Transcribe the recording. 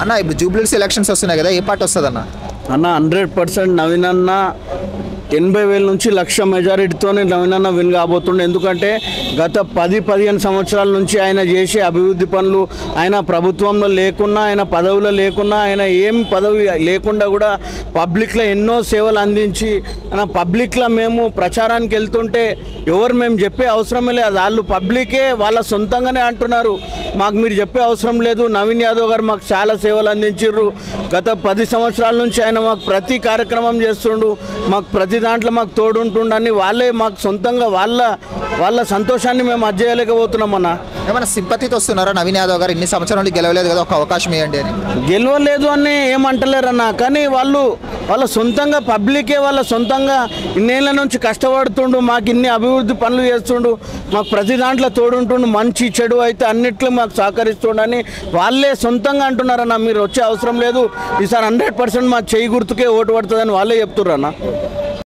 అన్న ఇప్పుడు జూబ్లీస్ ఎలక్షన్స్ వస్తున్నాయి కదా, ఏ పార్టీ వస్తుంది అన్న? అన్న 100% నవీన్ అన్న 80,000 నుంచి 1,00,000 మెజారిటీతోనే నవీన్ అన్న విన్ కాబోతుండే. ఎందుకంటే గత 10-15 సంవత్సరాల నుంచి ఆయన చేసే అభివృద్ధి పనులు, ఆయన ప్రభుత్వంలో లేకున్నా, ఆయన పదవిలో లేకున్నా, ఆయన ఏం పదవి లేకుండా కూడా పబ్లిక్లో ఎన్నో సేవలు అందించి ఆయన పబ్లిక్లో మేము ప్రచారానికి వెళ్తుంటే ఎవరు మేము చెప్పే అవసరమే లేదు, వాళ్ళు పబ్లికే వాళ్ళ సొంతంగానే అంటున్నారు, మాకు మీరు చెప్పే అవసరం లేదు, నవీన్ యాదవ్ గారు మాకు చాలా సేవలు అందించారు, గత 10 సంవత్సరాల నుంచి ఆయన మాకు ప్రతి కార్యక్రమం చేస్తుండు, మాకు ప్రతి దాంట్లో మాకు తోడుంటుండని వాళ్ళే మాకు సొంతంగా వాళ్ళ సంతోషాన్ని మేము అజ్జేయలేకపోతున్నాం అన్న. ఏమైనా సింపతితో వస్తున్నారా నవీన్ యాదవ్ గారు? ఇన్ని సంవత్సరాల నుండి గెలవలేదు కదా, ఒక అవకాశం ఇవ్వండి అని. గెలవలేదు అని ఏమంటలేరన్న, కానీ వాళ్ళ సొంతంగా పబ్లికే వాళ్ళ సొంతంగా ఇన్నేళ్ల నుంచి కష్టపడుతుండు, మాకు ఇన్ని అభివృద్ధి పనులు చేస్తుండు, మాకు ప్రతి దాంట్లో తోడుంటుండు, మంచి చెడు అయితే అన్నిట్లో మాకు సహకరిస్తుండని వాళ్ళే సొంతంగా అంటున్నారన్న. మీరు వచ్చే అవసరం లేదు, ఈసారి 100% మా చేయి గుర్తుకే ఓటు పడుతుందని వాళ్ళే చెప్తుర్రన్న.